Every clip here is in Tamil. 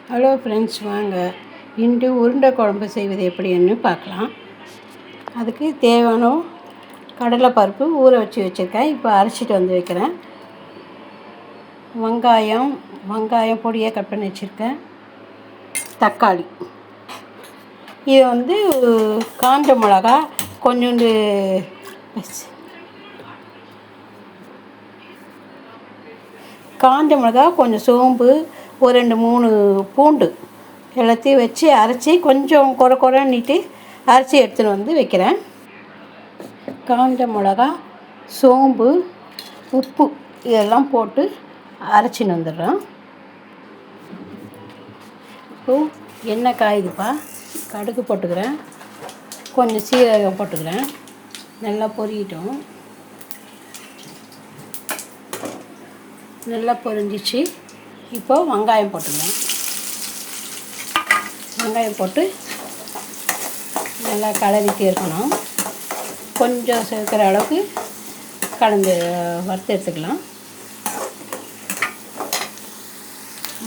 ஹலோ ஃப்ரெண்ட்ஸ், வாங்க இன்று உருண்டை குழம்பு செய்வது எப்படின்னு பார்க்கலாம். அதுக்கு தேவையான கடலைப்பருப்பு ஊற வச்சுருக்கேன். இப்போ அரைச்சிட்டு வந்து வைக்கிறேன். வெங்காயம் பொடியாக கட் பண்ணி வச்சுருக்கேன். தக்காளி, இது காஞ்ச மிளகா, கொஞ்சோண்டு கொஞ்சம் சோம்பு, ஒரு 2-3 பூண்டு எல்லாத்தையும் வச்சு அரைச்சி கொஞ்சம் குறைன்னிட்டு அரைச்சி எடுத்துன்னு வந்து வைக்கிறேன். காஞ்ச மிளகா, சோம்பு, உப்பு இதெல்லாம் போட்டு அரைச்சின்னு வந்துடுறேன். இப்போ எண்ணெய் காயுதுப்பா, கடுகு போட்டுக்கிறேன், கொஞ்சம் சீரகம் போட்டுக்கிறேன். நல்லா பொரியட்டும். நல்லா பொரிஞ்சிச்சு. இப்போ வெங்காயம் போட்டுக்கலாம். வெங்காயம் போட்டு நல்லா கலரிட்டே இருக்கணும். கொஞ்சம் சேர்க்குற அளவுக்கு கலந்து வறுத்து எடுத்துக்கலாம்.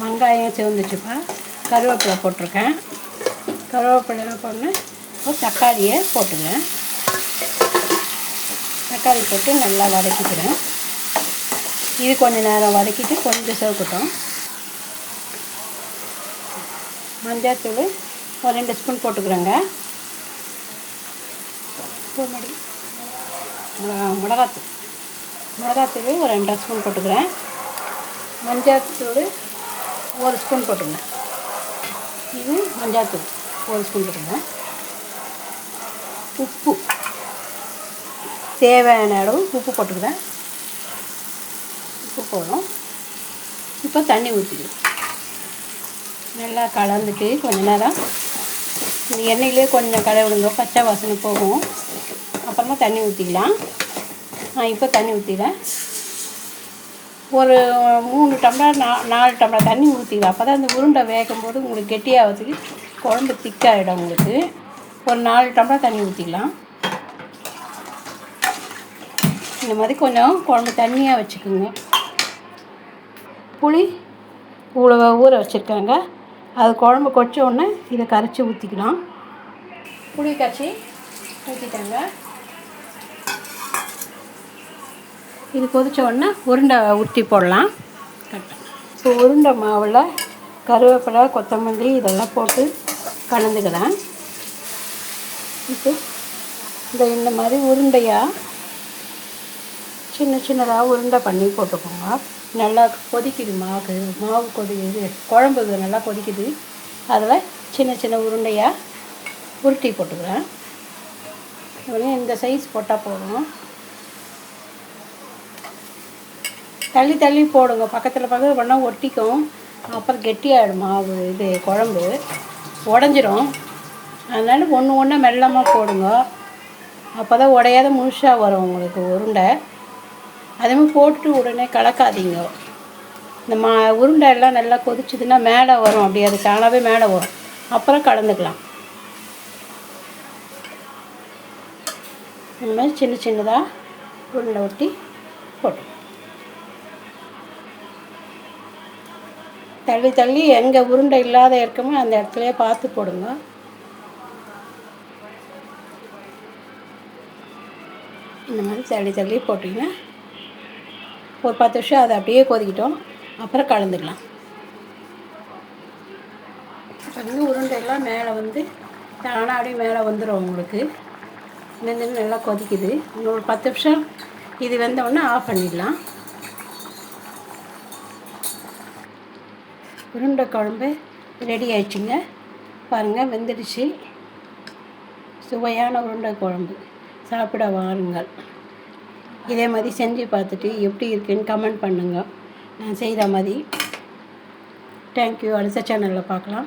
வெங்காயம் சேர்ந்துச்சுப்பா, கருவேப்பிலை போட்டிருக்கேன். கருவேப்பிலை போட்டு ஒரு தக்காளியை போட்டுக்கிறேன். தக்காளி போட்டு நல்லா வதக்கிக்கிறேன். இது கொஞ்சம் நேரம் வதக்கிட்டு கொஞ்சம் சேர்க்கட்டும். மஞ்சள்தூள் ஒரு 2 ஸ்பூன் போட்டுக்கிறேங்க. மிளகாத்தூள் ஒரு 2 ஸ்பூன் போட்டுக்கிறேன். மஞ்சள்தூள் 1 ஸ்பூன் போட்டுக்கிறேன். இது மஞ்சள்தூள் 1 ஸ்பூன் போட்டுக்கிறேன். உப்பு தேவையான அளவு உப்பு போட்டுக்கிறேன். உப்பு போடும். இப்போ தண்ணி ஊற்றிடும். நல்லா கலந்துட்டு கொஞ்ச நேரம் இந்த எண்ணெயிலே கொஞ்சம் விடுங்க, பச்சை வாசனை போகும். அப்புறமா தண்ணி ஊற்றிக்கலாம். இப்போ தண்ணி ஊற்றிடுறேன். ஒரு 3 டம்ளர் 4 டம்ளர் தண்ணி ஊற்றிக்கலாம். அப்போ தான் இந்த உருண்டை வேகும்போது உங்களுக்கு கெட்டியாகிறதுக்கு குழம்பு திக்காகிடும். உங்களுக்கு ஒரு 4 டம்ளர் தண்ணி ஊற்றிக்கலாம். இந்த மாதிரி கொஞ்சம் குழம்பு தண்ணியாக வச்சுக்கோங்க. புளி ஊற வச்சுருக்காங்க. அது குழம்பு கொச்ச உடனே இதை கரைச்சி ஊற்றிக்கலாம். புளி கரைச்சி ஊற்றிட்டாங்க. இது கொதித்த உடனே உருண்டை ஊற்றி போடலாம். இப்போ உருண்டை மாவில் கருவேப்பிலை, கொத்தமல்லி இதெல்லாம் போட்டு கலந்துக்கிறேன். இப்போ இந்த மாதிரி உருண்டையாக சின்னதாக உருண்டை பண்ணி போட்டுக்கோங்க. நல்லா கொதிக்குது. மாவு கொதிக்குது, குழம்பு நல்லா கொதிக்குது. அதில் சின்ன உருண்டையாக உருட்டி போட்டுக்கிறேன். இந்த சைஸ் போட்டால் போதும். தள்ளி போடுங்க. பக்கத்தில் பண்ணால் ஒட்டிக்கும். அப்புறம் கெட்டியாகிடும் மாவு. குழம்பு உடஞ்சிரும். அதனால் ஒன்று மெல்லமாக போடுங்க. அப்போ தான் உடையாத முழுசாக வரும் உங்களுக்கு உருண்டை. அதேமாதிரி போட்டுட்டு உடனே கலக்காதீங்க. இந்த உருண்டை எல்லாம் நல்லா கொதிச்சுதுன்னா மேலே வரும். அப்படி அது தானாகவே மேலே வரும். அப்புறம் கலந்துக்கலாம். இந்த மாதிரி சின்னதாக உருண்டை ஒட்டி போட்டு தள்ளி எங்கே உருண்டை இல்லாத இருக்கமோ அந்த இடத்துலையே பார்த்து போடுங்க. இந்த மாதிரி தள்ளி போட்டிங்கன்னா ஒரு 10 நிமிஷம் அதை அப்படியே கொதிக்கிட்டோம். அப்புறம் கலந்துக்கலாம். உருண்டையெல்லாம் மேலே தானாக அப்படியே மேலே வந்துடும் உங்களுக்கு. நல்லா கொதிக்குது. இன்னொரு 10 நிமிஷம் இது வெந்தவுடனே ஆஃப் பண்ணிடலாம். உருண்டை குழம்பு ரெடி ஆயிடுச்சுங்க. பாருங்கள், வெந்துடுச்சு. சுவையான உருண்டை குழம்பு சாப்பிட வாருங்கள். இதே மாதிரி செஞ்சு பார்த்துட்டு எப்படி இருக்குன்னு கமெண்ட் பண்ணுங்கள். நான் செய்கிற மாதிரி. தேங்க்யூ. அடுத்த சேனலில் பார்க்கலாம்.